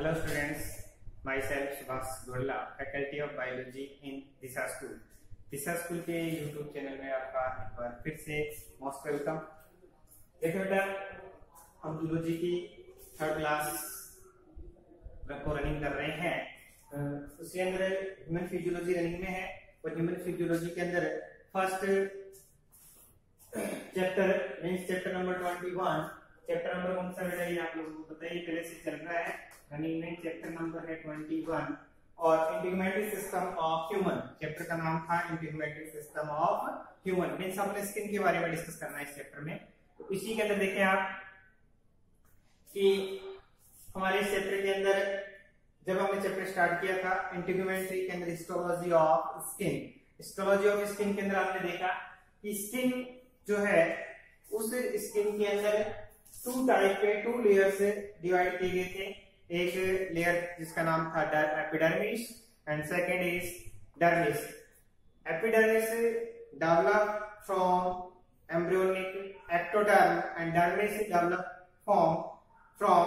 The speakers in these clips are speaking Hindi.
Hello students, myself Subhas Gurla, Faculty of Biology in Disha School. Disha school के YouTube चैनल में आपका एक बार फिर से मोस्ट वेलकम। देखो बेटा, हम जूलॉजी की थर्ड क्लास को रनिंग कर रहे हैं। उसके अंदर ह्यूमन फिजियोलॉजी रनिंग में है और ह्यूमन फिजियोलॉजी के अंदर first chapter means chapter number 21। Chapter number कौन सा बेटा, ये आप लोगों को पता ही पहले से चल रहा है। रनिंग में चैप्टर नंबर है 21 और integrated system of human. Chapter का नाम था integrated system of human. Means हमने स्किन के बारे में डिस्कस करना है इस चैप्टर में। तो इसी के अंदर देखें आप कि हमारे इस चैप्टर के अंदर जब हमने चैप्टर स्टार्ट किया था इंटीग्रेटेड के अंदर histology of skin, histology of skin के अंदर आपने देखा कि स्किन जो है उस स्किन के अंदर टू टाइप के टू लेयर से डिवाइड किए गए थे। एक लेयर जिसका नाम था epidermis and second is dermis. Epidermis develop from embryonic ectoderm and dermis develop from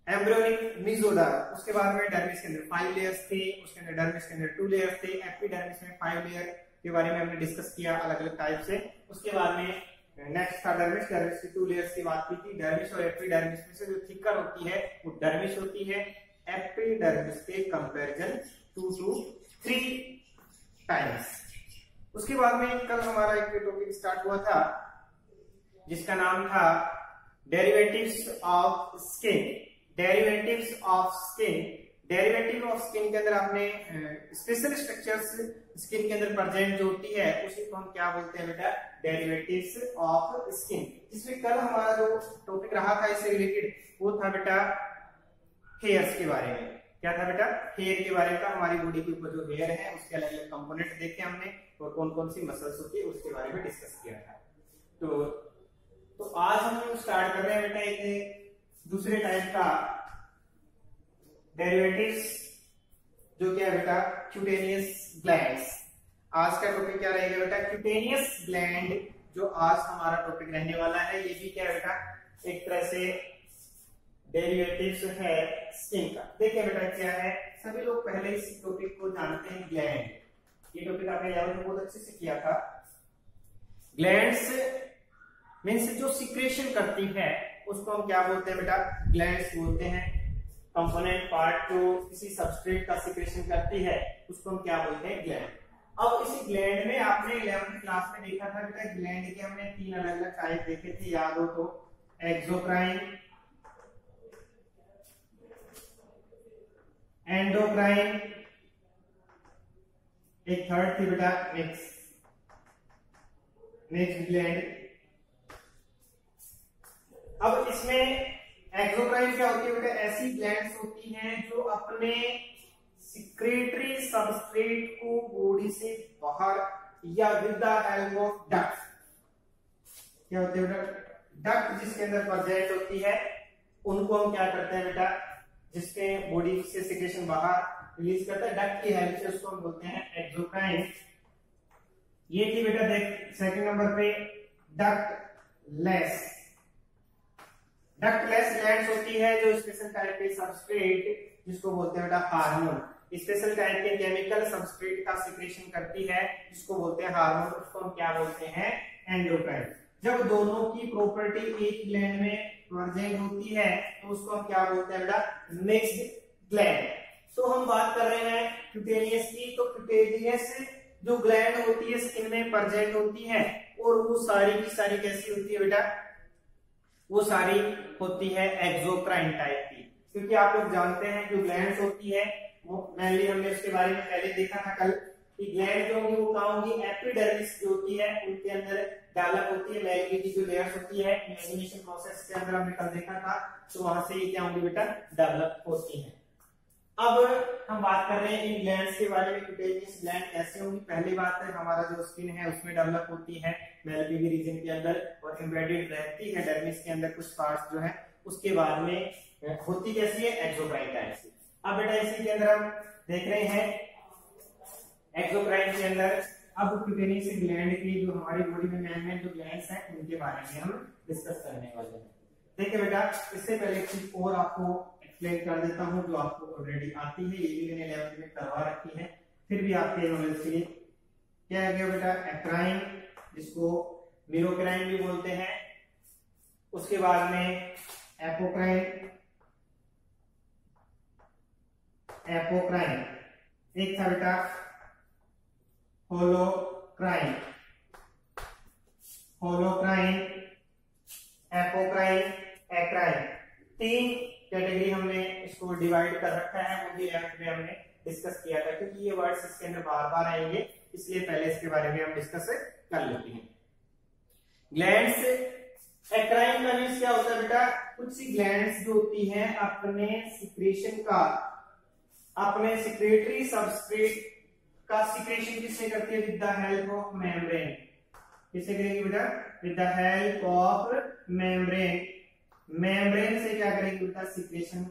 embryonic mesoderm. उसके बाद में डर्मिस के अंदर 5 लेयर्स थे, उसके अंदर डर्मिस के अंदर 2 लेयर्स थे। एपिडर्मिस में 5 लेयर के बारे में हमने डिस्कस किया अलग अलग टाइप से। उसके बाद में नेक्स्ट था डर्मिस। डर्मिस की 2 लेयर्स की बात की थी। डर्मिस और एपिडर्मिस में से जो थिकर होती है वो डर्मिस होती है। एपिडर्मिस के कंपैरिजन 2 to 3 टाइम्स। उसके बाद में कल हमारा एक टॉपिक स्टार्ट हुआ था जिसका नाम था derivatives of skin. Derivatives of skin, derivative of skin के अंदर आपने स्पेशल स्ट्रक्चर्स स्किन के अंदर प्रेजेंट जो होती है उसी को हम क्या बोलते हैं बेटा, डेरिवेटिव्स ऑफ स्किन। जिसमें कल हमारा जो टॉपिक रहा था इससे रिलेटेड वो था बेटा हेयर्स के बारे में। क्या था बेटा, हेयर के बारे में था। हमारी बॉडी के ऊपर जो हेयर है उसके अलग अलग कंपोनेंट देखे हमने और कौन कौन सी मसल्स होती है उसके बारे में डिस्कस किया था। तो आज हम स्टार्ट कर रहे हैं बेटा एक दूसरे टाइप का डेरिवेटिव्स जो क्या है बेटा, क्यूटेनियस ग्लैंड्स। आज का टॉपिक क्या रहेगा बेटा, क्यूटेनियस ग्लैंड जो आज हमारा टॉपिक रहने वाला है। ये भी क्या है बेटा, एक तरह से डेरिवेटिव्स है स्किन का। देखिए बेटा क्या है, सभी लोग पहले इस टॉपिक को जानते हैं ग्लैंड। ये टॉपिक आपने याद में बहुत अच्छे से किया था। ग्लैंड्स मींस जो सिक्रेशन करती है उसको हम क्या बोलते हैं बेटा, ग्लैंड्स बोलते हैं। कंपोनेंट पार्ट जो किसी सबस्ट्रेट का सिक्रेशन करती है उसको हम क्या बोलते हैं, ग्लैंड। अब इसी ग्लैंड में आपने 11th क्लास में देखा था बेटा, ग्लैंड के हमने 3 अलग अलग टाइप देखे थे, याद हो तो। एक्सोक्राइन, एंडोक्राइन, एक थर्ड थी बेटा नेक्स्ट ग्लैंड। अब इसमें एक्सोक्राइन क्या होती है बेटा, ऐसी ग्लैंड्स होती हैं जो अपने सिक्रेटरी सबस्ट्रेट को बॉडी से बाहर या with the help of duct, क्या होते हैं बेटा, डक्ट जिसके अंदर प्रेजेंट होती है उनको हम क्या करते हैं बेटा, जिसके बॉडी से सिक्रेशन बाहर रिलीज करता है डक्ट की हेल्प से, उसको हम बोलते हैं एक्सोक्राइन। ये थी बेटा देख सेकंड नंबर पे डक्टलेस। डक्टलेस ग्लैंड्स होती है जो स्पेशल टाइप के सबस्ट्रेट जिसको बोलते हैं बेटा हार्मोन, स्पेशल टाइप के केमिकल सबस्ट्रेट का सिक्रेशन करती है जिसको बोलते हैं हार्मोन, उसको हम क्या बोलते हैं, एंडोक्राइन। जब दोनों की प्रॉपर्टी एक ग्लैंड में प्रेजेंट होती है तो उसको हम क्या बोलते हैं बेटा, मिक्स्ड ग्लैंड। तो हम बात कर रहे हैं क्यूटेनियस की। तो क्यूटेनियस जो ग्लैंड होती है स्किन में प्रेजेंट होती है और वो सारी की सारी कैसी होती है बेटा, वो सारी होती है एक्सोक्राइन टाइप की। क्योंकि आप लोग जानते हैं जो ग्लैंड्स होती है वो मेनली हमने उसके बारे में पहले देखा था कल कि ग्लैंड जो होंगी वो कहाँ होंगी, एपिडर्मिस जो होती है उनके अंदर डेवलप होती है। मैग्नी की जो लेयर्स होती है इमेजिनेशन प्रोसेस के अंदर हमने कल देखा था, तो वहां से ये क्या होंगी बेटा, डेवलप होती है। अब हम बात कर रहे हैं इन ग्लैंड्स के बारे में, क्यूटेनियस ग्लैंड कैसे होंगी। पहली बात है हमारा जो स्किन है उसमें डेवलप होती है मेलपीगी रीजन के अंदर और एम्बेडेड रहती है डर्मिस के अंदर कुछ पार्ट्स जो है। उसके बाद में होती कैसी है, एक्सोक्राइन टाइप से। अब बेटा इसी के अंदर हम देख रहे हैं एक्सोक्राइन के अंदर अब क्यूटेनियस ग्लैंड की जो हमारी बॉडी में मेन जो ग्लैंड्स हैं उनके बारे में हम डिस्कस करने वाले हैं। देखिए बेटा, इससे पहले एक चीज और आपको एक्सप्लेन कर देता हूँ जो आपको ऑलरेडी आती है, ये भी मैंने 11th में करवा रखी है, फिर भी आपके नॉलेज के लिए। क्या है बेटा? एक्राइन, जिसको मीरोक्राइन भी बोलते हैं। उसके बाद में एपोक्राइन, एपोक्राइन, एक था बेटा holocrine, holocrine, apocrine, eccrine. 3 category हमने इसको डिवाइड कर रखा है, वो भी 11th में हमने डिस्कस किया था, क्योंकि ये वर्ड्स इसके अंदर बार बार आएंगे, इसलिए पहले इसके बारे में हम डिस्कस कर लेते हैं। ग्लैंड्स, एक्राइन का मींस क्या होता है बेटा? कुछ सी ग्लैंड्स जो होती हैं अपने सिक्रेशन का, अपने सिक्रेटरी सबस्ट्रेट का सिक्रेशन किससे करती है? With the help of membrane. किससे करेगी बेटा? With the help of membrane. Membrane से क्या करेगी बेटा? सिक्रेशन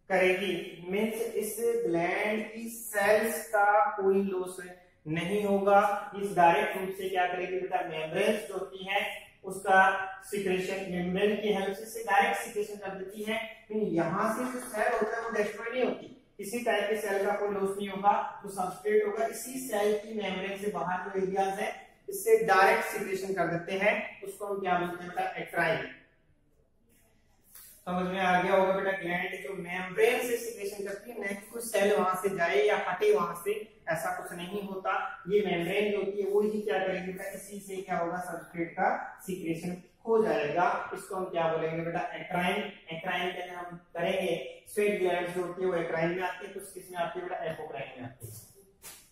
करेगी। मींस इस ग्लैंड की सेल्स का कोई लॉस नहीं होगा, इस डायरेक्ट रूप से क्या करेगी बेटा? मेम्ब्रेन जो होती है उसका सिक्रेशन, मेम्ब्रेन की हेल्प से डायरेक्ट सिक्रेशन कर देती है। यहां से जो सेल होता है वो डिस्ट्रॉय नहीं होती, किसी टाइप के सेल का कोई लॉस नहीं होगा, जो सबस्ट्रेट होगा इसी सेल की मेम्ब्रेन से बाहर जो एरियाज है इससे डायरेक्ट सिक्रेशन कर देते हैं, उसको हम क्या बोलते हैं बेटा? एक्राइन। समझ में आ गया होगा बेटा? ग्लैंड जो मेम्ब्रेन से सिक्रेशन करती है, न कि कुछ सेल वहां से जाए या हटे वहां से, ऐसा कुछ नहीं होता। ये मेम्ब्रेन जो होती है वो ही क्या करेगी बेटा? इसी से क्या होगा? सबस्ट्रेट का सिक्रेशन हो जाएगा। इसको हम क्या बोलेंगे बेटा? एक्राइन। एक्राइन के अंदर हम करेंगे स्वेट ग्लैंड्स जो होती है वो एक्राइन में आती है, कुछ किस में आती है बेटा? एपोक्राइन में आती है।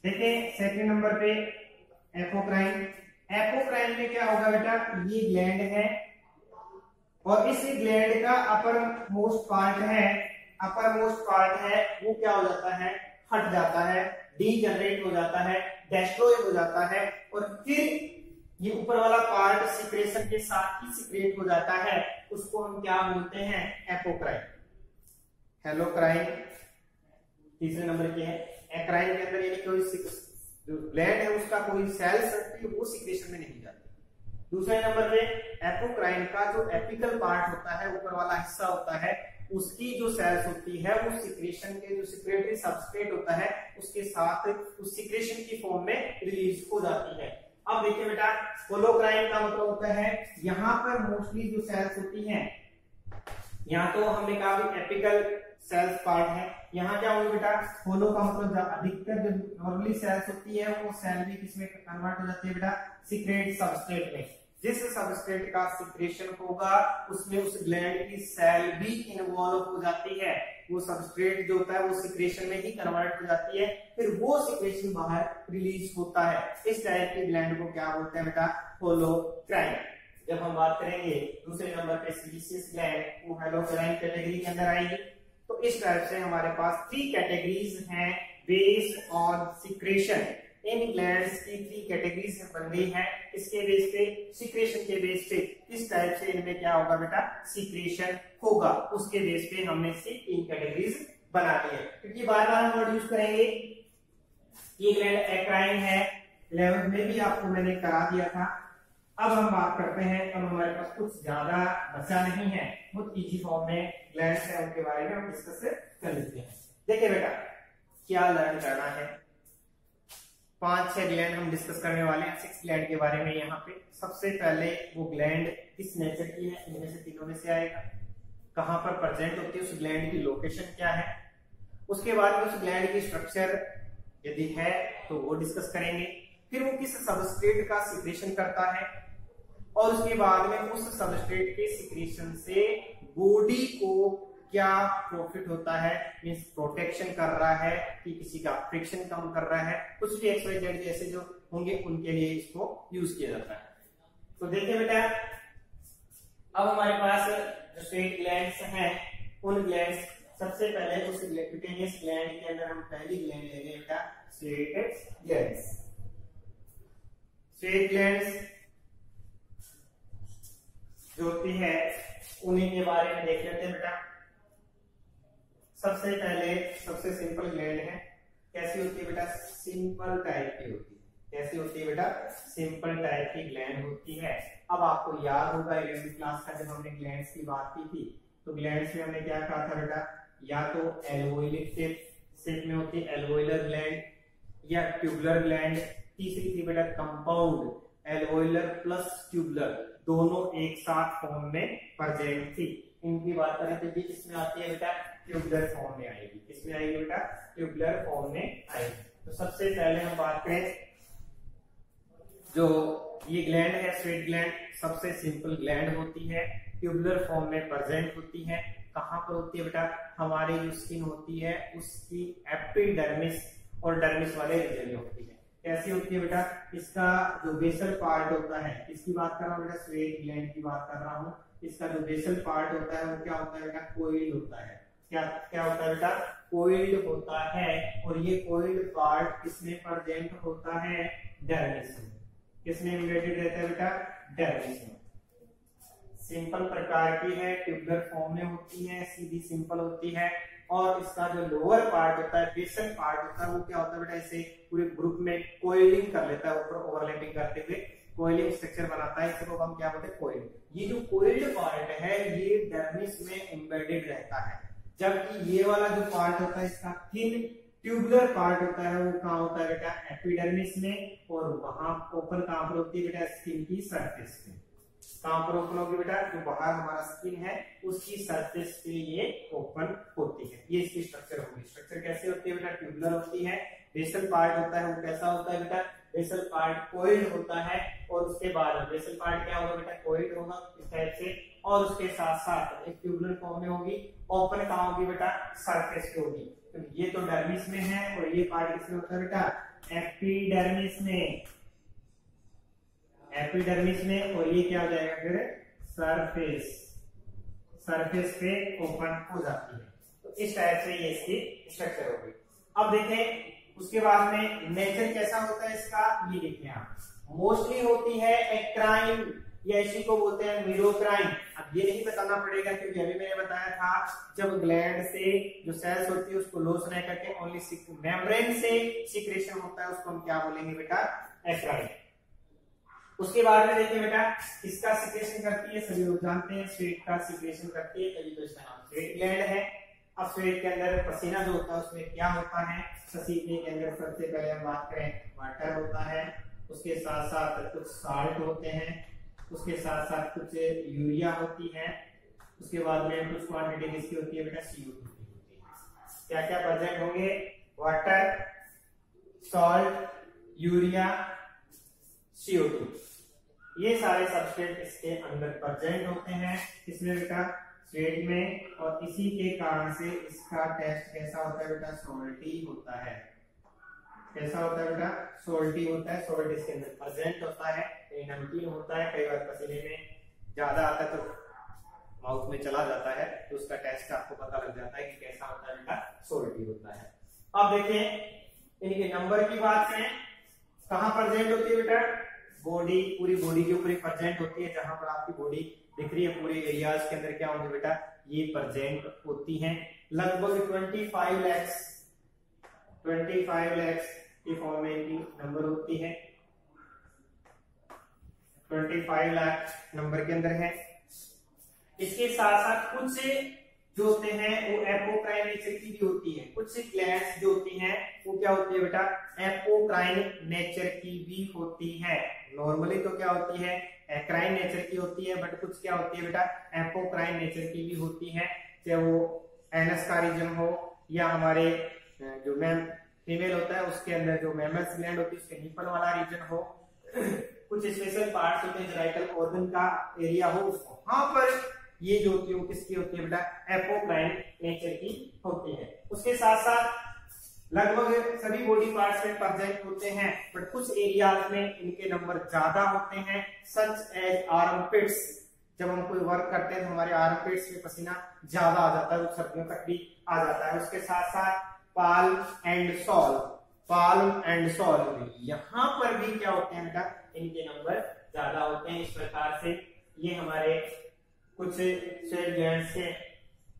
देखिए सेकंड नंबर पे एपोक्राइन। एपोक्राइन में क्या होगा बेटा? ये ग्लैंड है और इस ग्लैंड का अपर मोस्ट पार्ट है, अपर मोस्ट पार्ट है वो क्या हो जाता है? हट जाता है, डीजनरेट हो जाता है, डिस्ट्रॉय हो जाता है, और फिर ये ऊपर वाला पार्ट सिक्रेशन के साथ ही सिक्रेट हो जाता है, उसको हम क्या बोलते हैं? एपोक्राइन। हेलोक्राइन तीसरे नंबर के है। एक्राइन के अंदर यानी कोई जो ग्लैंड है उसका कोई सेल्स वो सिक्रेशन में नहीं जाती। दूसरे नंबर पे एपोक्राइन का जो एपिकल पार्ट होता है, ऊपर वाला हिस्सा होता है, उसकी जो सेल्स होती है वो सिक्रेशन के जो सिक्रेटरी सबस्ट्रेट होता है उसके साथ उस सिक्रेशन की फॉर्म में रिलीज हो जाती है। अब देखिए बेटा, होलोक्राइन का मतलब होता है यहाँ पर मोस्टली जो सेल्स होती हैं, यहाँ तो हमने कहा भी एपिकल सेल्स पार्ट है, यहाँ क्या होगा बेटा? होलो का मतलब अधिकतर जो नॉर्मली सेल्स होती है वो सेल भी किसमें कन्वर्ट हो जाती है बेटा? सीक्रेट सबस्ट्रेट में। जिस सबस्ट्रेट का सिक्रेशन होगा उसमें उस ग्लैंड की सेल भी इन्वॉल्व हो जाती है, वो सबस्ट्रेट जो होता है वो सिक्रेशन में ही कन्वर्ट हो जाती है, फिर वो सिक्रेशन बाहर रिलीज होता है। इस टाइप की ग्लैंड को क्या बोलते हैं बेटा? होलोक्राइन। जब हम बात करेंगे दूसरे नंबर पे सिलिशियस ग्लैंड, वो हेलोक्राइन कैटेगरी के अंदर आएगी। तो इस टाइप से हमारे पास 3 कैटेगरीज हैं based on secretion. In glands की 3 कैटेगरीज बन गई है, इसके बेस पे, सिक्रेशन के बेस पे इस टाइप से इनमें क्या होगा बेटा? सिक्रेशन होगा, उसके बेस पे हमने से 3 कैटेगरीज बना दी है, क्योंकि बार बार हम वर्ड यूज करेंगे। ये ग्लैंड एक्राइन है, 11th में भी आपको मैंने करा दिया था। अब हम बात करते हैं, अब हमारे पास कुछ ज्यादा बचा नहीं है, बहुत इजी फॉर्म में ग्लैंड्स है उनके बारे में हम डिस्कस कर लेते हैं। देखिए बेटा, क्या लर्न करना है, 5-6 ग्लैंड हम डिस्कस करने वाले हैं, 6 ग्लैंड के बारे में। यहाँ पे सबसे पहले वो ग्लैंड किस नेचर की है, इनमें से तीनों में से आएगा, कहां पर प्रेजेंट होती है, उस ग्लैंड की लोकेशन क्या है, उसके बाद में उस ग्लैंड की स्ट्रक्चर यदि है तो वो डिस्कस करेंगे, फिर वो किस सबस्ट्रेट का सिक्रेशन करता है, और उसके बाद में उस सबस्ट्रेट के सिक्रेशन से बॉडी को क्या प्रॉफिट होता है, मींस प्रोटेक्शन कर रहा है कि किसी का फ्रिक्शन कम कर रहा है, कुछ भी XYZ जैसे जो होंगे उनके लिए इसको यूज किया जाता है। तो देखिए बेटा, अब हमारे पास जो स्वेट ग्लैंड्स हैं, उन ग्लैंड्स सबसे पहले उस क्यूटेनियस ग्लैंड के अंदर हम पहली ग्लैंड ले लेंगे बेटा, स्वेट ग्लैंड्स। स्वेट ग्लैंड्स जो होती है उन्हीं के बारे में देख लेते हैं बेटा। सबसे पहले सबसे सिंपल ग्लैंड है, कैसी होती है बेटा? सिंपल टाइप की होती है। कैसी होती है बेटा? सिंपल टाइप की ग्लैंड होती है। अब आपको याद होगा 11वीं क्लास का जब हमने ग्लैंड्स की बात की थी, तो ग्लैंड्स में हमने क्या कहा था बेटा? या तो एल्वोइलिक शेप में होती है, एल्वोइलर ग्लैंड या ट्यूबुलर ग्लैंड। तीसरी थी बेटा कंपाउंड एल्वोइलर प्लस ट्यूबुलर, दोनों एक साथ फॉर्म में प्रेजेंट थी। इनकी बात करें तो इसमें आती है बेटा ट्यूबुलर फॉर्म में आएगी, इसमें आएगी बेटा ट्यूबुलर फॉर्म में आएगी। तो सबसे पहले हम बात करें जो ये ग्लैंड है स्वेट ग्लैंड, सबसे सिंपल ग्लैंड होती है, ट्यूबुलर फॉर्म में प्रेजेंट होती है। कहां पर होती है बेटा? हमारी जो स्किन होती है उसकी एपिडर्मिस और डर्मिस वाले रीजन में होती है। कैसी होती है बेटा? इसका जो बेसल पार्ट होता है, इसकी बात कर रहा हूँ बेटा, स्वेट ग्लैंड की बात कर रहा हूँ। इसका जो बेसल पार्ट होता है वो क्या होता है बेटा? कोइल्ड होता है। क्या क्या होता है बेटा? कोइल्ड होता है। और ये कोइल्ड पार्ट किसमें प्रेजेंट होता है? डर्मिस में। किसमें एम्बेडेड रहता है बेटा? डर्मिस में। सिंपल प्रकार की है, ट्यूबुलर फॉर्म में होती है, सीधी सिंपल होती है। और इसका जो लोअर पार्ट होता है, बेसल पार्ट होता है, वो क्या होता है बेटा? इसे पूरे ग्रुप में कोइलिंग कर लेता है, ऊपर ओवरलैपिंग करते हुए कोइलिंग स्ट्रक्चर बनाता है। इसको हम क्या बोलते हैं? कोइल। ये जो कोइल्ड पार्ट है ये डर्मिस में एम्बेडेड रहता है, जबकि ये वाला जो पार्ट होता है इसका थिन ट्यूबुलर पार्ट होता है वो कहाँ होता है बेटा? एपिडर्मिस में। और वहां ओपन कहां पर होती है बेटा? स्किन की सरफेस पे। कहां पर ओपन होगी बेटा? जो बाहर हमारा स्किन है उसकी सरफेस पे ये ओपन होती है। ये इसकी स्ट्रक्चर होगी। स्ट्रक्चर कैसे होती है बेटा? ट्यूबुलर होती है। बेसल पार्ट होता है वो कैसा होता है बेटा? बेसल पार्ट कोइल्ड होता है। और उसके बाद बेसल पार्ट क्या होगा बेटा? कोइल्ड होगा इस टाइप से। और उसके साथ साथ एक ट्यूबुलर फॉर्म में होगी। ओपन कहां होगी बेटा? सरफेस पे होगी। तो ये तो डर्मिस में है और ये पार्ट किसमें होता है बेटा? एपिडर्मिस में। एपिडर्मिस में। और ये क्या हो जाएगा फिर? सरफेस। सरफेस पे ओपन हो जाती है। तो इस टाइप से ये इसकी स्ट्रक्चर होगी। अब देखें उसके बाद में नेचर कैसा होता है इसका, ये देखिए आप। मोस्टली होती है एक्राइन या इसी को बोलते हैं मीडोक्राइन। अब ये नहीं बताना पड़ेगा क्योंकि अभी मैंने बताया था जब ग्लैंड से जो सेल्स होती है उसको लॉस नहीं करके ओनली मेम्ब्रेन से सिक्रेशन होता है, उसको हम क्या बोलेंगे बेटा? एक्राइन। उसके बाद में देखिए बेटा इसका सिक्रेशन करती है, सभी लोग जानते हैं स्वेट का सिक्रेशन करती है, तभी तो इसका नाम स्वेट ग्लैंड है। अब स्वेट के अंदर पसीना जो होता है उसमें क्या होता है? पसीने के अंदर सबसे पहले हम बात करें वाटर होता है, उसके साथ साथ कुछ साल्ट होते हैं, उसके साथ साथ कुछ यूरिया होती है, उसके बाद में कुछ क्वांटिटी किसकी होती है बेटा? CO2 की होती है। क्या क्या प्रेजेंट होंगे? वाटर, सॉल्ट, यूरिया, CO2, ये सारे सबस्ट्रेट इसके अंदर प्रेजेंट होते हैं। इसमें बेटा स्वेट में। और इसी के कारण से इसका टेस्ट कैसा होता है बेटा? सॉल्टी होता है। कैसा होता है बेटा? सॉल्टी होता है। सॉल्ट इसके अंदर प्रेजेंट होता है, नमकीन होता है, कई बार पसीने में ज्यादा आता है तो माउथ में चला जाता है, तो उसका टेस्ट आपको पता लग जाता है कि कैसा होता है बेटा? सॉल्टी होता है। अब देखें इनके नंबर की बात करें, कहां प्रेजेंट होती है बेटा? बॉडी, पूरी बॉडी के ऊपर प्रेजेंट होती है। जहां पर आपकी बॉडी दिख रही है पूरे एरियाज के अंदर क्या होंगे बेटा? ये प्रेजेंट होती हैं। लगभग 25 लाख की फॉर्म में इनकी नंबर होती है। 25 लाख नंबर के अंदर है। इसके साथ साथ कुछ जो होते हैं वो एपोक्राइन नेचर की भी होती है। कुछ ग्लैंड्स जो होती हैं वो क्या होती है बेटा? एपोक्राइन नेचर की भी होती है। नॉर्मली तो क्या होती है? एक्राइन नेचर की होती है, बट कुछ क्या होती है बेटा? एपोक्राइन नेचर की भी होती है। चाहे वो एनस का रीजन हो या हमारे जो फीमेल होता है उसके अंदर जो मैमल्स ग्लैंड होती है उसके निपल वाला रीजन हो, कुछ स्पेशल पार्ट्स होते हैं जेनाइटल ऑर्गन का एरिया हो, वहां पर ये जो होती है वो किसकी होती है बेटा? एपोक्राइन नेचर की होती है। उसके साथ साथ लगभग सभी बॉडी पार्ट्स में प्रेजेंट होते हैं, बट कुछ एरियाज में इनके नंबर ज्यादा होते हैं, सच एज आर्मपिट्स। जब हम कोई वर्क करते हैं तो हमारे आर्मपिट्स में पसीना ज्यादा आ जाता है, वो सर्दियों तक भी आ जाता है। उसके साथ साथ palm and sal, palm and sal, यहाँ पर भी क्या होते हैं बेटा? इनके नंबर ज्यादा होते हैं। इस प्रकार से ये हमारे कुछ स्वेट ग्लैंड्स के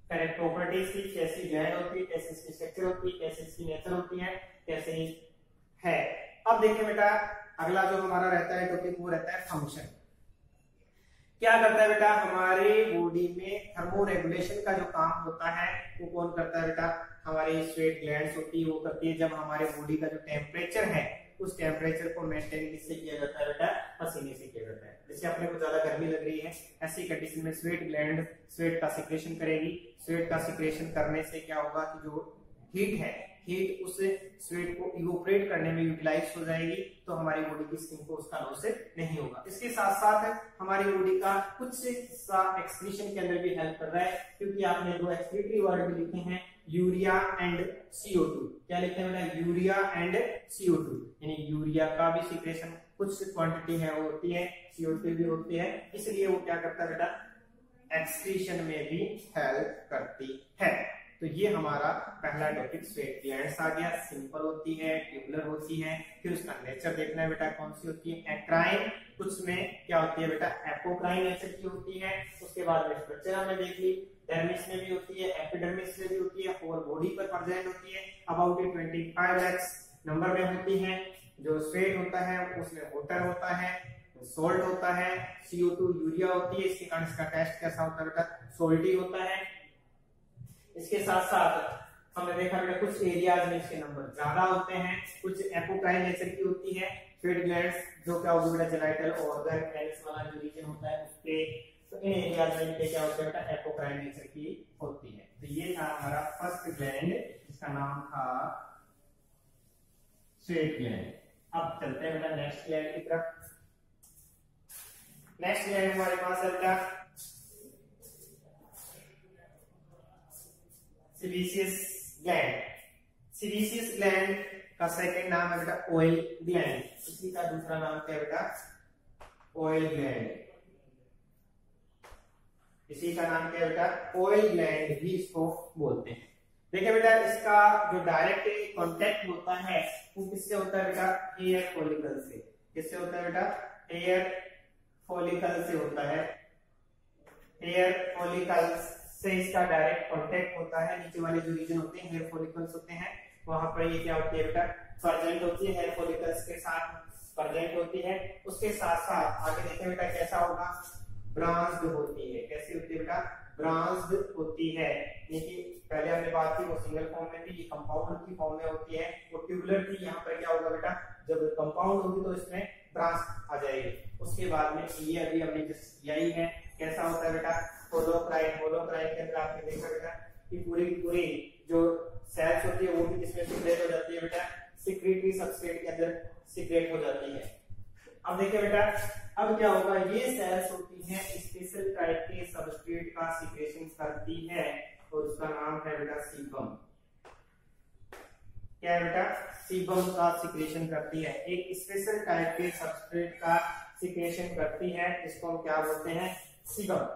करेक्ट प्रॉपर्टीज की, कैसी ग्लैंड होती है, कैसे इसकी स्ट्रक्चर होती है, कैसे इसकी नेचर होती है, कैसे है। अब देखिए बेटा अगला जो हमारा रहता है टॉपिक वो रहता है फंक्शन। क्या करता है बेटा, हमारे बॉडी में थर्मो रेगुलेशन का जो काम होता है वो कौन करता है बेटा, हमारी स्वेट ग्लैंड्स होती है वो करती है। जब हमारे बॉडी का जो टेम्परेचर है उस टेम्परेचर को मेंटेन किससे किया जाता है बेटा, पसीने से किया जाता है। जैसे अपने को ज्यादा गर्मी लग रही है, ऐसी कंडीशन में स्वेट ग्लैंड स्वेट का सिक्रेशन करेगी। स्वेट का सिक्रेशन करने से क्या होगा कि जो हीट है, हीट उस स्वेट को इवोपरेट करने में यूटिलाइज हो जाएगी, तो हमारी बॉडी की स्किन को उसका लॉस नहीं होगा। इसके साथ साथ हमारी बॉडी का कुछ हिस्सा एक्सक्रीशन के अंदर भी हेल्प कर रहा है, क्योंकि आपने दो एक्सक्रीटरी वर्ड भी लिखे हैं, यूरिया एंड CO2। क्या लिखते हैं बेटा, यूरिया एंड CO2, यानी यूरिया का भी सिक्रेशन कुछ क्वांटिटी है वो होती है, CO2 भी होती है, इसलिए वो क्या करता है बेटा, एक्सक्रीशन में भी हेल्प करती है। तो ये हमारा पहला टॉपिक स्वेट ग्लैंड्स आ गया। सिंपल होती है, ट्यूबुलर होती है, फिर उसका नेचर देखना है बेटा कौन सी होती है, एक्राइन, कुछ में क्या होती है बेटा, एपोक्राइन नेचर की होती है। उसके बाद में स्ट्रक्चर हमने देख ली, डर्मिस में भी होती है, एपिडर्मिस में भी होती है, होल बॉडी पर प्रेजेंट होती है, अबाउट 25 lakhs नंबर में होती है। जो स्वेट होता है उसमें वाटर होता है, सोल्ट होता है, CO2 यूरिया होती है, इसके कारण इसका टेस्ट कैसा होता है बेटा, सोल्टी होता है। इसके साथ साथ हमने देखा बेटा कुछ एरियाज में इसके नंबर ज्यादा होते हैं, कुछ एपोक्राइन नेचर की होती है। स्वेट ग्लैंड्स जो क्या होगी बेटा, जेनाइटल ऑर्गन पेनिस वाला जो रीजन होता है उसके, तो इन एरियाज में इनके क्या होता है बेटा, एपोक्राइन नेचर की होती है। तो ये था हमारा फर्स्ट ग्लैंड, इसका नाम था स्वेट ग्लैंड। अब चलते हैं बेटा नेक्स्ट ग्लैंड की तरफ। नेक्स्ट ग्लैंड हमारे पास है बेटा सीबेशियस ग्लैंड। सीबेशियस ग्लैंड का सेकंड नाम है बेटा ऑयल ग्लैंड, इसी का दूसरा नाम क्या है बेटा, ऑयल ग्लैंड। इसी का नाम क्या है बेटा, ऑयल ग्लैंड भी इसको बोलते हैं। देखिए बेटा इसका जो डायरेक्ट कांटेक्ट होता है वो किससे होता है बेटा, हेयर फॉलिकल से। किससे होता है बेटा, हेयर फॉलिकल से होता है। हेयर फॉलिकल से इसका डायरेक्ट कांटेक्ट होता है। नीचे वाले जो रीजन होते हैं हेयर फॉलिकल्स होते हैं, वहां पर ये क्या होती है बेटा, प्रेजेंट होती है, हेयर फॉलिकल्स के साथ प्रेजेंट होती है। उसके साथ साथ आगे देखिए बेटा कैसा होगा, ब्रांच्ड होती है। कैसी होती है बेटा, ब्रांच्ड होती है। देखिए पहले हमने बात की वो सिंगल फॉर्म में थी, ये कंपाउंड की फॉर्म में होती है, वो ट्यूबुलर थी। यहाँ पर क्या होगा बेटा, जब कंपाउंड होगी तो इसमें ब्रांच आ जाएगी। उसके बाद में ये अभी हमने जिस यही है, कैसा होता है बेटा, होलोक्राइन। होलोक्राइन के अंदर आपने देखा बेटा कि पूरी की पूरी जो सेल्स होती है वो भी किसमें सीक्रेट हो जाती है बेटा, सिक्रेटरी सबस्ट्रेट के अंदर सीक्रेट हो जाती है। अब देखिए बेटा अब क्या होगा, ये सेल्स होती हैं स्पेशल टाइप के सबस्ट्रेट का सीक्रेशन करती है और उसका नाम है बेटा सीबम। क्या है बेटा, सीबम का सीक्रेशन करती है। एक स्पेशल टाइप के सबस्ट्रेट का सीक्रेशन करती है, इसको हम क्या बोलते हैं, सीबम।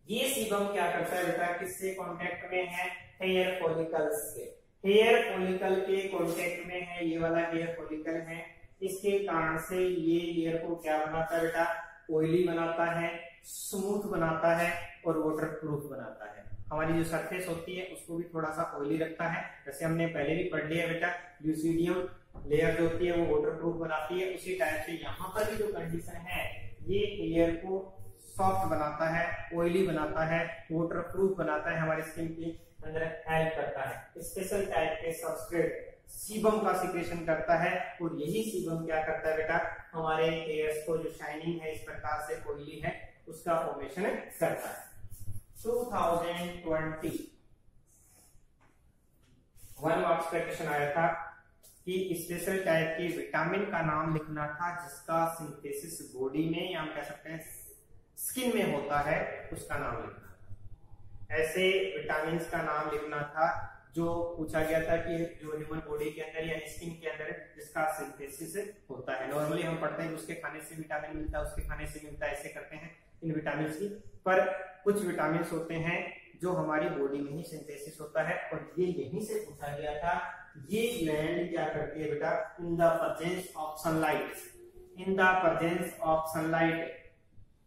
ये सीबम क्या करता है बेटा, किससे कांटेक्ट में है, हेयर फॉलिकल्स से। हेयर फॉलिकल के कांटेक्ट में है, ये वाला हेयर फॉलिकल है, इसके कारण से ये हेयर को क्या बनाता है बेटा, ऑयली बनाता है, स्मूथ बनाता है और वाटर प्रूफ बनाता है। हमारी जो सरफेस होती है उसको भी थोड़ा सा ऑयली रखता है, जैसे हमने पहले भी पढ़ लिया बेटा, ल्यूसीडियम लेयर जो होती है वो वाटर प्रूफ बनाती है। उसी टाइप से यहाँ पर भी जो कंडीशन है, ये हेयर को सॉफ्ट बनाता है, ऑयली बनाता है, वाटर प्रूफ बनाता है, हमारी स्किन के अंदर हेल्प करता है। स्पेशल टाइप के सबस्ट्रेट सीबम का सीक्रेशन करता है और यही सीबम क्या करता है बेटा, हमारे हेयर्स को जो शाइनिंग है इस प्रकार से ऑयली है उसका फॉर्मेशन करता है। 2020 1 मार्क्स का क्वेश्चन आया था कि स्पेशल टाइप के विटामिन का नाम लिखना था जिसका सिंथेसिस बॉडी में या हम कह सकते हैं स्किन में होता है, उसका नाम लिखना था। ऐसे विटामिन का नाम लिखना था जो पूछा गया था कि जो ह्यूमन बॉडी के अंदर या स्किन के अंदर जिसका सिंथेसिस होता है। नॉर्मली हम पढ़ते हैं कि उसके खाने से विटामिन मिलता है, उसके खाने से मिलता है, ऐसे करते हैं इन विटामिन की। पर कुछ विटामिन होते हैं जो हमारी बॉडी में ही सिंथेसिस होता है और ये यहीं से पूछा गया था। ये ग्लैंड क्या करती है बेटा, in the presence of sunlight, in the presence of sunlight,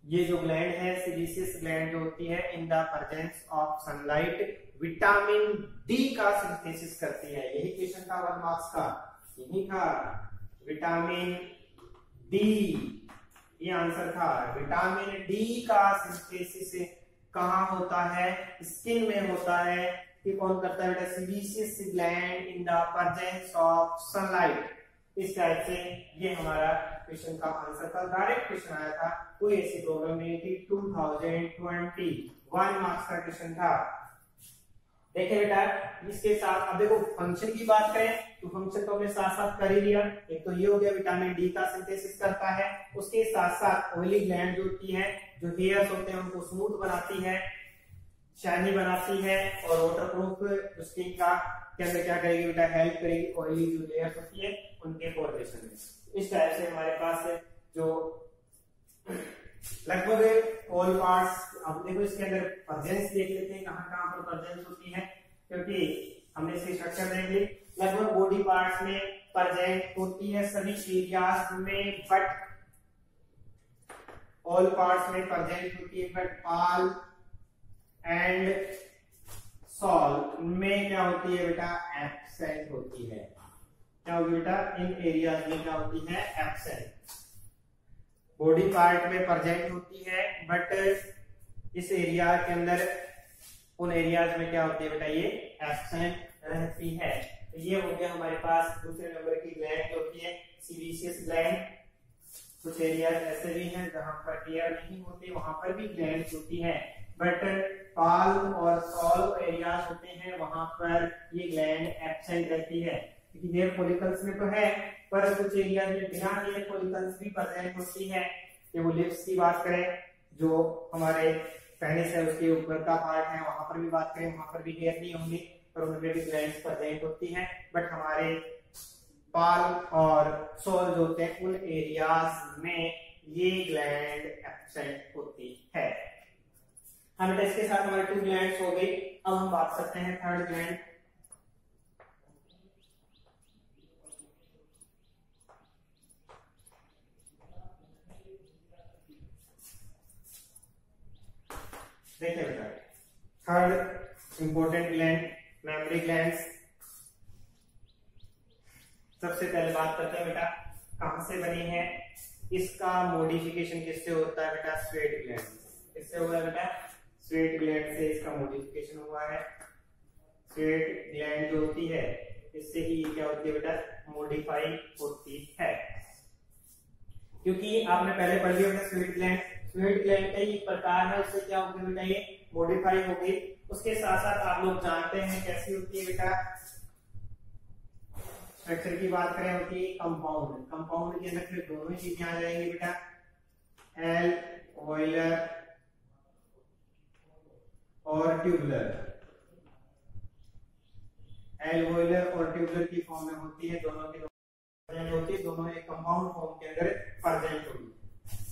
ये जो ग्लैंड है सीबेशियस ग्लैंड जो होती है, in the presence of sunlight vitamin D का सिंथेसिस करती है। यही क्वेश्चन था 1 मार्क्स का, यही था विटामिन डी ये आंसर था। विटामिन डी का सिंथेसिस कहाँ होता है? स्किन में होता है। कि कौन करता है बेटा? Sebaceous gland in the presence of sunlight. इस टाइप से ये हमारा क्वेश्चन का आंसर था। डायरेक्ट क्वेश्चन आया था, कोई ऐसी प्रॉब्लम नहीं थी। 2021 मार्क्स का क्वेश्चन था। देखिए बेटा, इसके साथ अब देखो फंक्शन की बात करें तो फंक्शन तो हमने साथ साथ कर ही लिया। एक तो ये हो गया विटामिन डी का सिंथेसिस करता है, उसके साथ साथ ऑयली ग्लैंड जो होती है, जो हेयर्स होते हैं उनको स्मूथ बनाती है, शाइनी बनाती है और वाटरप्रूफ स्किन का के अंदर क्या करेगी बेटा? हेल्प करेगी ऑयली जो लेयर्स होती है उनके फॉर्मेशन में। इस टाइप से हमारे पास जो लगभग ऑल पार्ट्स, अब देखो इसके अंदर प्रेजेंस देख लेते हैं कहां कहां पर प्रेजेंस होती है, क्योंकि हमने इसकी स्ट्रक्चर देख ली। लगभग बॉडी पार्ट्स में प्रेजेंट होती है सभी एरियाज में, बट ऑल पार्ट्स में प्रेजेंट होती है, बट पाल एंड सॉल में क्या होती है बेटा? एब्सेंट होती है। क्या होगी बेटा? इन एरियाज में क्या होती है? एब्सेंट। बॉडी पार्ट में प्रेजेंट होती है, बट इस एरिया के अंदर उन एरियाज में क्या होती है बेटा? ये एब्सेंट रहती है। तो ये हो गया हमारे पास दूसरे नंबर की ग्लैंड जो होती है सीबेशियस ग्लैंड। कुछ एरियाज ऐसे भी हैं जहां पर हेयर नहीं होते, वहां पर भी ग्लैंड होती है, बट पाल्म और सॉल एरियाज होते हैं वहां पर ये ग्लैंड एब्सेंट रहती है। क्योंकि हेयर फॉलिकल्स में तो है, पर कुछ एरियाज में बिना हेयर फॉलिकल्स भी प्रेजेंट होती है। कि वो लिप्स की बात करें, जो हमारे पेनिस है उसके ऊपर का पार्ट है, वहां पर भी बात करें, वहां पर भी हेयर नहीं होंगे, पर उनमें भी ग्लैंड्स प्रेजेंट होती है। बट हमारे पाल्म और सोल जो होते हैं उन एरियाज में ये ग्लैंड एब्सेंट होती है। हम इसके साथ हमारे 2 ग्लैंड्स हो गई। अब हम बात करते हैं थर्ड ग्लैंड। देखिए बेटा, third important gland mammary glands. सबसे पहले बात करते हैं बेटा कहां से बनी है। इसका मॉडिफिकेशन किससे होता है बेटा? Sweat gland. किससे हुआ है बेटा? स्वेट ग्लैंड से इसका मॉडिफिकेशन हुआ है। स्वेट ग्लैंड जो होती है इससे ही क्या होती है बेटा? मॉडिफाई होती है। क्योंकि आपने पहले पढ़ लिया बेटा स्वेट ग्लैंड। स्वेट ग्लैंड का ही प्रकार है, उससे क्या होगी बेटा? ये मॉडिफाई होगी। उसके साथ साथ आप लोग जानते हैं कैसी होती है बेटा? स्ट्रक्चर की बात करें होती है कंपाउंड। कंपाउंड के अंदर फिर दोनों ही चीजें आ जाएंगी बेटा, एल्वेओलर और ट्यूबुलर। एल्वेओलर और ट्यूबुलर की फॉर्म में होती है, दोनों की प्रेजेंट होती है, दोनों एक कंपाउंड फॉर्म के अंदर प्रेजेंट होगी।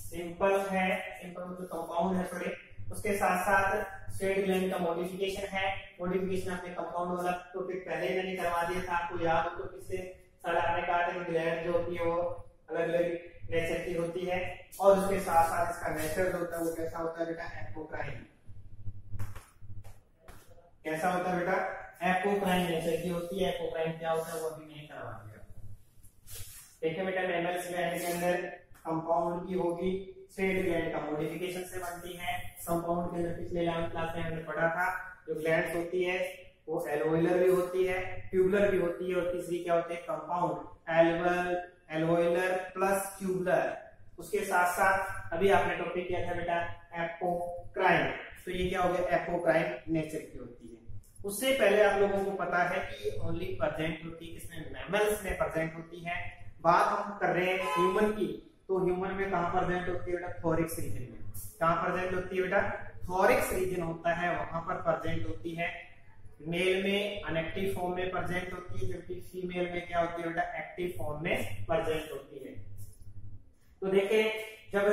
सिंपल है, सिंपल जो कंपाउंड है सॉरी। उसके साथ साथ स्वेट ग्लैंड का मॉडिफिकेशन है। मॉडिफिकेशन आपने कंपाउंड वाला टॉपिक पहले ही मैंने करवा दिया था, आपको याद हो तो किससे सर आपने कहा था कि ग्लैंड जो होती है वो अलग अलग नेचर की होती है, और उसके साथ साथ इसका नेचर जो होता है वो कैसा होता है बेटा? एपोक्राइन। कैसा होता है बेटा? एपोक्राइन नेचर की होती है। एपोक्राइन क्या होता है वो अभी मैंने करवा दिया। देखिए बेटा, मैमल्स ग्लैंड के अंदर कंपाउंड की होगी, स्वेट ग्लैंड का मॉडिफिकेशन से बनती है। कंपाउंड के अंदर पिछले 11th क्लास में हमने पढ़ा था जो ग्लैंड्स होती है वो एल्वेओलर भी होती है, ट्यूबुलर भी होती है, और तीसरी क्या होती है? कंपाउंड। एल्वेओलर plus tubular. उसके साथ साथ अभी आपने टॉपिक किया था बेटा एपोक्राइन। तो ये क्या हो गया? एपोक्राइन नेचर की होती है। उससे पहले आप लोगों को पता है कि ये ओनली प्रेजेंट होती है, इसमें मैमल्स में प्रेजेंट होती है। बात हम कर रहे हैं ह्यूमन की, तो ह्यूमन में कहां प्रेजेंट होती है बेटा? थोरिक्स रीजन में। कहां प्रेजेंट होती है बेटा? थोरिक्स रीजन होता है वहां पर प्रेजेंट होती है। मेल में अनएक्टिव फॉर्म में प्रेजेंट होती है, जबकि फीमेल में क्या होती है बेटा? एक्टिव फॉर्म में प्रेजेंट होती है। तो देखिए, जब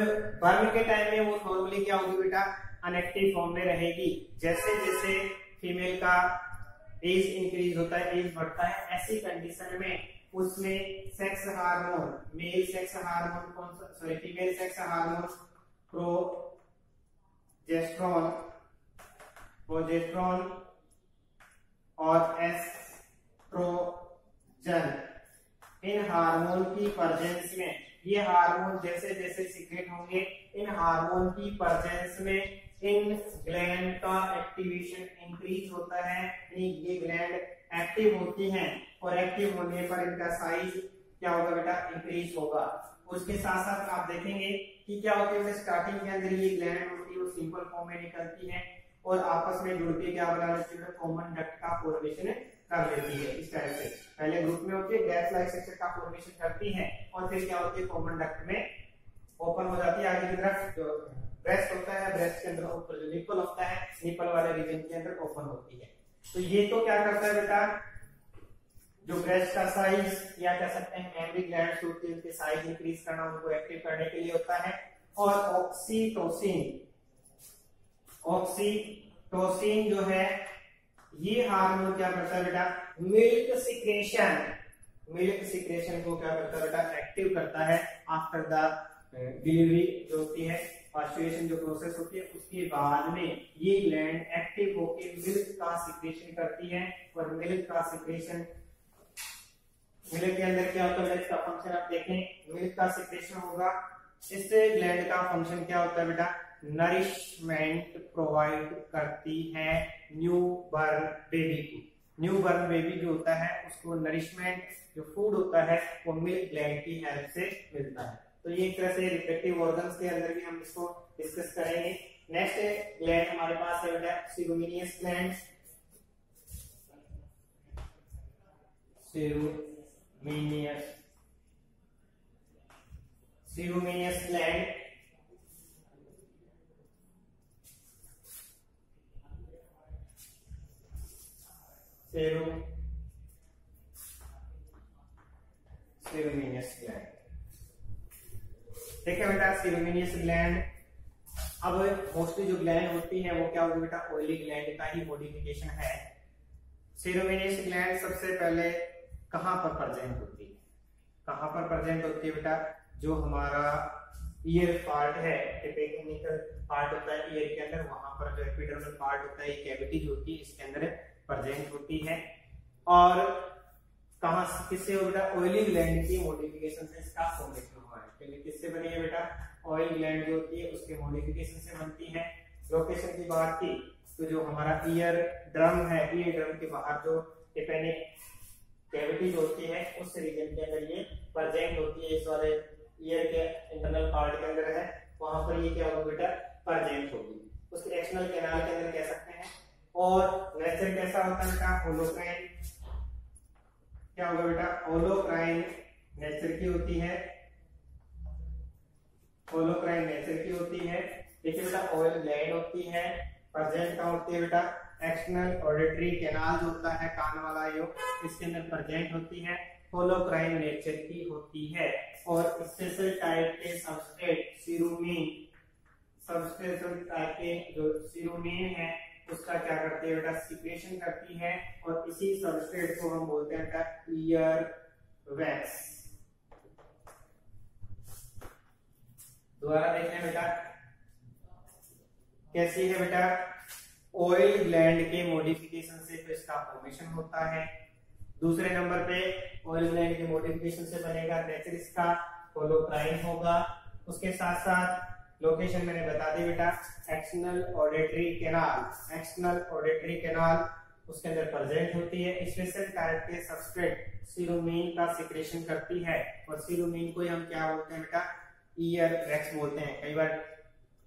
बर्न के टाइम में वो नॉर्मली क्या होगी बेटा? अनएक्टिव फॉर्म में रहेगी। जैसे जैसे फीमेल का एज इंक्रीज होता है, एज बढ़ता है, ऐसी कंडीशन में उसमें sex hormone, male sex hormone कौन सा, sorry female sex hormone progesterone और एस्ट्रोजन, इन हार्मोन की प्रेजेंस में ये हार्मोन जैसे जैसे सीक्रेट होंगे, इन हार्मोन की प्रेजेंस में इन ग्लैंड का एक्टिवेशन इंक्रीज होता है, ये ग्लैंड एक्टिव होती हैं और एक्टिव होने पर इनका साइज क्या होगा बेटा, इंक्रीज होगा। उसके साथ साथ आप देखेंगे कि क्या होता है, स्टार्टिंग के अंदर ये ग्लैंड होती है वो सिंपल फॉर्म में निकलती है और आपस में जुड़ के क्या बना लेती है, कॉमन डक्ट का फॉर्मेशन कर लेती है। इस तरह से पहले ग्रुप में होती है, गैस लाइक स्ट्रक्चर का फॉर्मेशन करती है और फिर क्या होती है, कॉमन डक्ट में ओपन हो जाती है। आगे की तरफ जो ब्रेस्ट होता है, ब्रेस्ट के अंदर ऊपर जो निपल होता है, निपल वाले रीजन के अंदर ओपन होती है। तो ये तो क्या करता है बेटा, जो ब्रेस्ट का साइज या कह सकते हैं मेमरी ग्लैंड्स होती है, उनके साइज इंक्रीज करना, उनको एक्टिव करने के लिए होता है। और ऑक्सीटोसिन जो है ये हार्मोन क्या करता है बेटा, मिल्क सिक्रेशन को क्या करता है बेटा, एक्टिव करता है। आफ्टर द डिलीवरी जो होती है, पास्चुरेशन जो प्रोसेस होती है, उसके बाद में ये ग्लैंड एक्टिव होकर मिल्क का सिक्रेशन करती है। और मिल्क के अंदर क्या होता है, इसका फंक्शन आप देखें, मिल्क का सिक्रेशन होगा। इससे ग्लैंड का फंक्शन क्या होता है बेटा, नरिशमेंट प्रोवाइड करती है न्यू बर्न बेबी को। न्यू बर्न बेबी जो होता है उसको नरिशमेंट जो फूड होता है वो मिल्क ग्लैंड की हेल्प से मिलता है। तो ये एक तरह से रिप्रोडक्टिव ऑर्गन्स के अंदर भी हम इसको डिस्कस करेंगे। नेक्स्ट ग्लैंड हमारे पास है बेटा ceruminous gland. Ceruminous gland ceruminous gland. देखिए बेटा सेरोमिनियस ग्लैंड, अब मोस्टली जो ग्लैंड होती है वो क्या होगी बेटा, ऑयली ग्लैंड का ही मॉडिफिकेशन है। सेरोमिनियस ग्लैंड सबसे पहले कहां पर प्रेजेंट होती है, कहां पर प्रेजेंट होती है बेटा, जो हमारा ईयर पार्ट है, टेक्निकल पार्ट होता है ईयर के अंदर, वहां पर जो एपिडर्मल पार्ट होता है, कैविटी जो होती है इसके अंदर प्रेजेंट होती है। और कहां किससे हो बेटा, ऑयली ग्लैंड की मॉडिफिकेशन से इसका फॉर्मेशन हुआ है। पहले किससे बनी है बेटा, ऑयल ग्लैंड जो होती है उसके मॉडिफिकेशन से बनती है। लोकेशन की बात की तो जो हमारा ईयर ड्रम है, ईयर ड्रम के बाहर जो टेपेनिक कैविटी होती है उस रीजन के अंदर ये प्रेजेंट होती है, इस वाले ईयर के इंटरनल पार्ट के अंदर है, वहां पर ये क्या होगा बेटा, प्रेजेंट होगी। उसके एक्सटर्नल कैनाल के अंदर कह सकते हैं। और नेचर कैसा होता है बेटा, होलोक्राइन। क्या होगा बेटा, होलोक्राइन नेचर की होती है, होलोक्राइन नेचर की होती है। देखिए बेटा ऑयल ग्लैंड होती है, प्रेजेंट कहां होती है बेटा, एक्सटर्नल ऑडिटरी कैनाल जो होता है कान वाला यो, इसके अंदर प्रेजेंट होती है, होलोक्राइन नेचर की होती है। और स्पेशल टाइप के सबस्ट्रेट सीरोमीन, सबस्पेशल टाइप के जो सीरोमीन है उसका क्या करती है बेटा, सिक्रेशन करती है। और इसी सबस्ट्रेट को हम बोलते हैं बेटा ईयर वैक्स। दोबारा देखते हैं बेटा कैसी है बेटा, ऑयल ग्लैंड के मॉडिफिकेशन से तो इसका फॉर्मेशन होता है। दूसरे नंबर पे ऑयल ग्लैंड के मॉडिफिकेशन से बनेगा नेचर इसका होलोक्राइन होगा। उसके साथ साथ लोकेशन मैंने बता दी बेटा, external auditory canal, external auditory canal उसके अंदर प्रेजेंट होती है। स्पेशल टाइप के सबस्ट्रेट सीरोमीन का सिक्रेशन करती है। और सीरोमीन को हम क्या बोलते हैं बेटा, ईयर वैक्स बोलते हैं। कई बार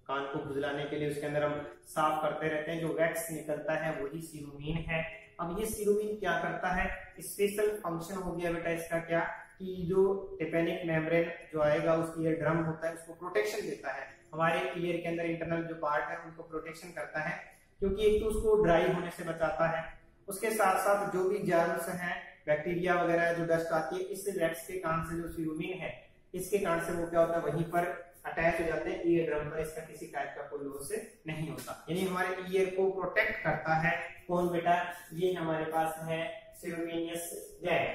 कान को खुजलाने के लिए उसके अंदर हम साफ करते रहते हैं, जो वैक्स निकलता है वही सीरोमीन है। अब ये सीरोमीन क्या करता है, स्पेशल फंक्शन हो गया बेटा इसका क्या, कि जो टेपेनिक मेम्ब्रेन जो आएगा उस ईयर ड्रम होता है उसको प्रोटेक्शन देता है। हमारे ईयर के अंदर इंटरनल जो पार्ट है उनको प्रोटेक्शन करता है, क्योंकि एक तो उसको ड्राई होने से बचाता है। उसके साथ साथ जो भी जर्म्स हैं, बैक्टीरिया वगैरह जो डस्ट आती है, इस वैक्स के कारण से जो सीरोमीन है इसके कारण से वो क्या होता है वहीं पर अटैच हो जाते हैं ईयर ड्रम पर, इसका किसी टाइप का कोई लॉस नहीं होता। यानी हमारे ईयर को प्रोटेक्ट करता है कौन बेटा, ये हमारे पास है सीरोमिनियस ग्लैंड।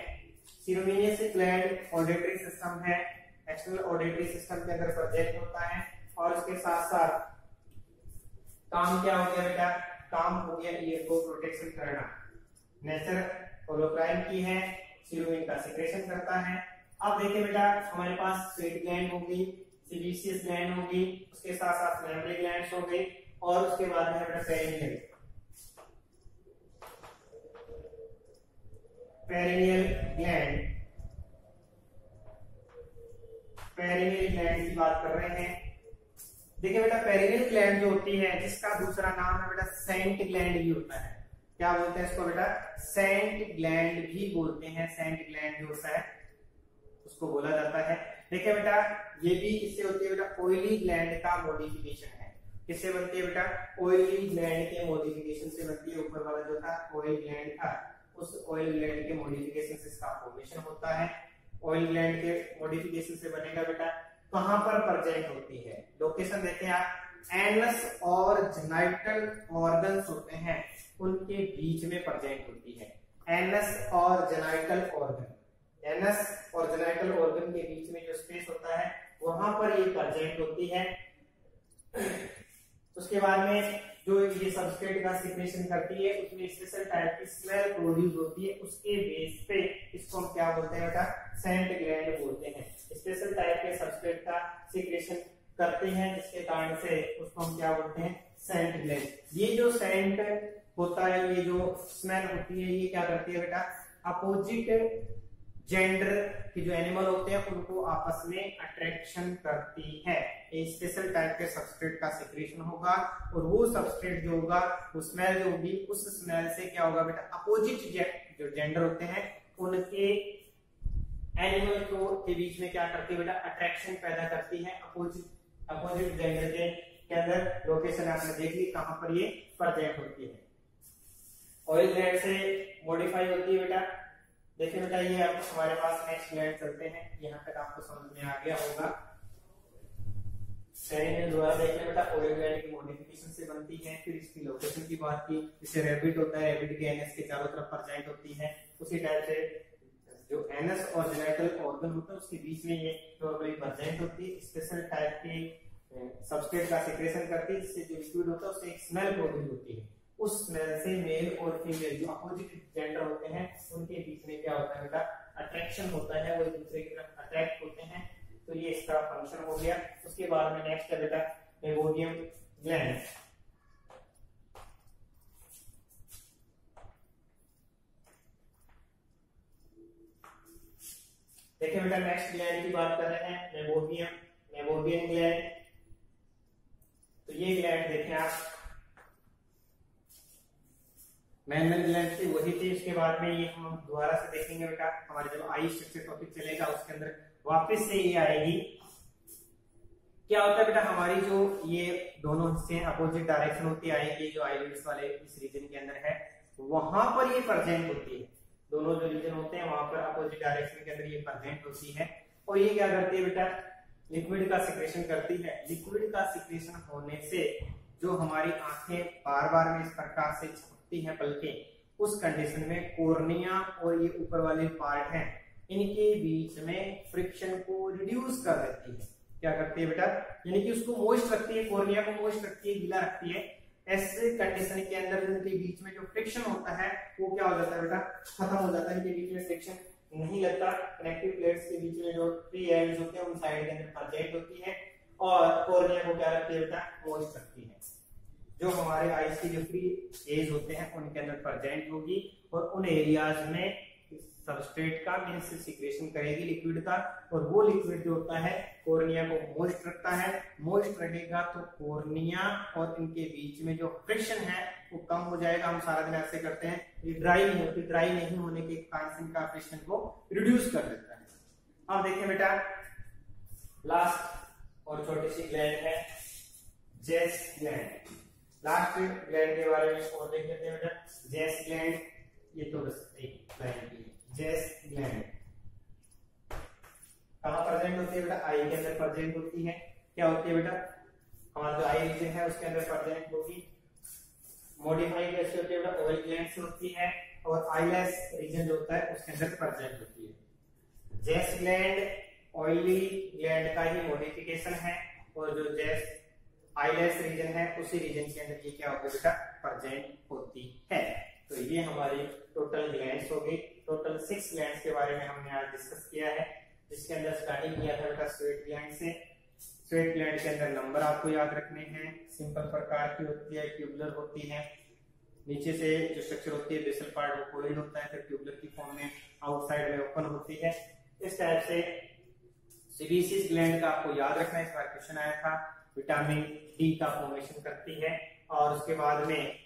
सीरोमिनियस ग्लैंड ऑडिटरी सिस्टम है, एक्सटर्नल ऑडिटरी सिस्टम के अंदर प्रेजेंट होता है। और उसके साथ साथ काम क्या हो गया बेटा, काम हो गया ईयर को प्रोटेक्शन करना। नेचर होलोक्राइन की है, सीरोमिन का सिक्रेशन करता है। अब देखिए बेटा, हमारे पास स्वेट ग्लैंड होगी, सीबेशियस ग्लैंड होगी, उसके साथ साथ मेमोरी ग्लैंड्स हो गई, और उसके बाद में बेटा पेरिनियल ग्लैंड, पेरिनियल ग्लैंड की बात कर रहे हैं। देखिए बेटा, पेरिनियल ग्लैंड जो होती है, जिसका दूसरा नाम है बेटा सेंट ग्लैंड भी होता है। क्या बोलते हैं इसको बेटा? सेंट ग्लैंड भी बोलते हैं। सेंट ग्लैंड जो होता है उसको बोला जाता है। देखिए बेटा, ये भी किससे होती है बेटा? ऑयली ग्लैंड का मॉडिफिकेशन है। किससे बनती है बेटा? ऑयली ग्लैंड के मॉडिफिकेशन से बनती है। ऊपर वाला जो था ऑयल ग्लैंड था, उस ऑयल ग्लैंड के मॉडिफिकेशन से इसका फॉर्मेशन होता है। ऑयल ग्लैंड के मॉडिफिकेशन से बनेगा बेटा। कहां पर प्रेजेंट होती है? लोकेशन देखें आप, एनस और जेनाइटल ऑर्गन्स होते हैं, उनके बीच में प्रेजेंट होती है। एनस और जेनाइटल ऑर्गन, एनस और जेनाइटल ऑर्गन के बीच में जो स्पेस होता है, वहां पर ये प्रेजेंट होती है। उसके बाद में जो ये सबस्ट्रेट का सिक्रेशन करती है, उसमें स्पेशल टाइप की स्मेल प्रोड्यूस होती है। उसके बेस पे इसको हम क्या बोलते हैं बेटा? सेंट ग्लैंड बोलते हैं। स्पेशल टाइप के सबस्ट्रेट का सिक्रेशन करते हैं, जिसके कारण से उसको हम क्या बोलते हैं? Scent gland. ये जो सेंट होता है, ये जो स्मेल होती है, ये क्या करती है बेटा? अपोजिट जेंडर के जो एनिमल होते हैं उनको आपस में अट्रैक्शन करती है। एक स्पेशल टाइप के सबस्ट्रेट का सिक्रेशन होगा, और वो सबस्ट्रेट जो होगा, वो स्मेल जो होगी, उस स्मेल से क्या होगा बेटा? अपोजिट जो जेंडर होते हैं उनके एनिमल के बीच में क्या करती है बेटा? अट्रैक्शन पैदा करती है। अपोजिट जेंडर के अंदर लोकेशन आपने देख ली कहां पर ये प्रेजेंट होती है। ऑयल ग्लैंड से मॉडिफाई होती है बेटा। देखिए बेटा, ये आप हमारे पास नेक्स्ट ग्लैंड चलते हैं, यहाँ तक आपको समझ में आ गया होगा। द्वारा देखिए बेटा, ऑयल ग्लैंड की मॉडिफिकेशन से बनती है। फिर इसकी लोकेशन की बात की, जैसे रैबिट होता है, रैबिट के एनएस के चारों तरफ प्रेजेंट होती है। उसी टाइप से जो एनएस और जेनाइटल ऑर्गन होता है, उसके बीच में ये नॉर्मली प्रेजेंट होती है। स्पेशल टाइप के सबस्ट्रेट का सिक्रेशन करती है, जिससे जो लिक्विड होता है उससे एक स्मेल प्रोड्यूस होती है। उस स्मेल से मेल और फीमेल जो अपोजिट जेंडर होते हैं, उनके बीच में क्या होता है बेटा? अट्रैक्शन होता है, वो एक दूसरे की तरफ अट्रैक्ट होते हैं। तो ये इसका फंक्शन हो गया। उसके बाद में नेक्स्ट है बेटा मेबोडियम ग्लैंड। देखिए बेटा, नेक्स्ट ग्लैंड की बात कर रहे हैं, मेबोडियम ग्लैंड। तो ये ग्लैंड देखें आप, मैनुअल ग्लैंड थी वही थी। उसके बाद में ये हम दोबारा से देखेंगे बेटा, हमारे जब आई स्ट्रक्चर टॉपिक चलेगा उसके अंदर वापस से ये आएगी। क्या होता है बेटा? हमारी जो ये दोनों हिस्से अपोजिट डायरेक्शन होती आएंगे, जो आईलिड्स वाले इस रीजन के अंदर है, वहां पर ये प्रेजेंट होती है। दोनों जो रीजन होते हैं वहां पर अपोजिट डायरेक्शन के अंदर ये प्रेजेंट होती है। और ये क्या करती है बेटा? लिक्विड का सिक्रेशन करती है। लिक्विड का सिक्रेशन होने से जो हमारी आंखें बार बार में इस प्रकार से छपकती हैं पलकें, उस कंडीशन में कॉर्निया और ये ऊपर वाले पार्ट हैं, इनके बीच में फ्रिक्शन को रिड्यूस कर देती है। क्या करती है बेटा? यानी कि उसको मॉइस्ट रखती है, कॉर्निया को मॉइस्ट रखती है, गीला रखती है। ऐसे कंडीशन के अंदर उनके बीच में जो फ्रिक्शन होता है वो क्या हो जाता है बेटा? खत्म हो जाता है। इनके बीच में फ्रिक्शन नहीं लगता। कनेक्टिव प्लेट्स के बीच में जो फ्री एंड्स होते हैं उन साइड के अंदर प्रेजेंट होती है, और कॉर्निया को क्या रखती है बेटा? मॉइस्ट रखती है। जो हमारे आईज की जो फ्री एज होते हैं उनके अंदर प्रेजेंट होगी, और उन एरियाज में सबस्ट्रेट का मींस सिक्रेशन करेगी लिक्विड का, और वो लिक्विड जो होता है कॉर्निया को मॉइस्ट रखता है। मॉइस्ट रखेगा तो कॉर्निया और इनके बीच में जो फ्रिक्शन है वो कम हो जाएगा। हम सारा दिन ऐसे करते हैं, ये ड्राई नहीं होती, ड्राई नहीं होने के कारण से इनका फ्रिक्शन को रिड्यूस कर देता है। अब देखिए बेटा, लास्ट और छोटी सी ग्लैंड है जेस ग्लैंड। लास्ट ग्लैंड के बारे में और देख लेते हैं बेटा, जेस ग्लैंड। ये तो बस एक ग्लैंड की जेस ग्लैंड कहां प्रेजेंट होती है बेटा? आई के अंदर प्रेजेंट होती है। क्या होती है बेटा? हमारा जो आई रीजन है उसके अंदर प्रेजेंट होगी। मॉडिफाई कैसे होती है बेटा? ऑयल ग्लैंड से होती है, और आईलेस रीजन जो होता है उसके अंदर प्रेजेंट होती है। जेस ग्लैंड ऑयली ग्लैंड का ही मॉडिफिकेशन है, और जो जेस आईलेस रीजन है उसी रीजन के अंदर ये क्या होगा बेटा? प्रेजेंट होती है। तो ये हमारी टोटल ग्लैंड्स हो गई। टोटल 6 ग्लैंड्स के बारे में हमने आज डिस्कस किया है, जिसके अंदर स्टार्टिंग किया था बेटा स्वेट ग्लैंड से। स्वेट ग्लैंड के अंदर नंबर आपको याद रखने हैं। सिंपल प्रकार की होती है, ट्यूबुलर होती है। नीचे से जो स्ट्रक्चर होती है बेसल पार्ट वो कोइल होता है, फिर ट्यूबुलर की फॉर्म में आउटसाइड में ओपन होती है। इस टाइप से सीबीसीज ग्लैंड का आपको याद रखना है, इस बार क्वेश्चन आया था। विटामिन डी का फॉर्मेशन करती है। और उसके बाद में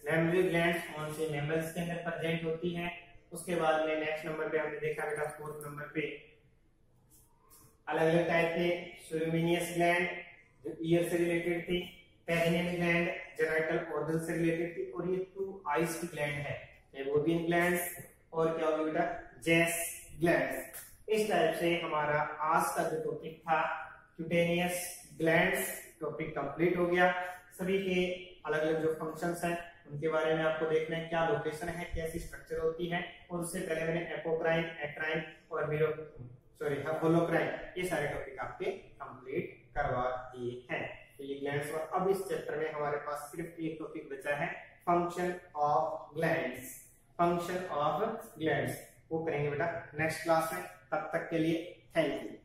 मैमरी ग्लैंड्स कौन से मैमल्स के अंदर प्रेजेंट होती है। उसके बाद में नेक्स्ट नंबर पे हमने देखा बेटा 4th नंबर पे अलग अलग टाइप के सुरमिनियस ग्लैंड जो ईयर से रिलेटेड थी, पेरिनियन ग्लैंड जेनाइटल ऑर्गन से रिलेटेड थी, और ये 2 आईज की ग्लैंड है, मेबोबियन ग्लैंड और क्या होगा बेटा जेस ग्लैंड। इस टाइप से हमारा आज का जो टॉपिक था क्यूटेनियस ग्लैंड्स टॉपिक कंप्लीट हो गया। सभी के अलग अलग जो फंक्शंस हैं उनके बारे में आपको देखना है, क्या लोकेशन है, कैसी स्ट्रक्चर होती है। और उससे पहले मैंने एपोक्राइन, एक्राइन और होलोक्राइन ये सारे टॉपिक आपके कंप्लीट करवा दिए हैं। तो ये ग्लैंड्स, और अब इस चैप्टर में हमारे पास सिर्फ एक टॉपिक बचा है, function of glands. Function of glands वो करेंगे बेटा नेक्स्ट क्लास में। तब तक के लिए थैंक यू।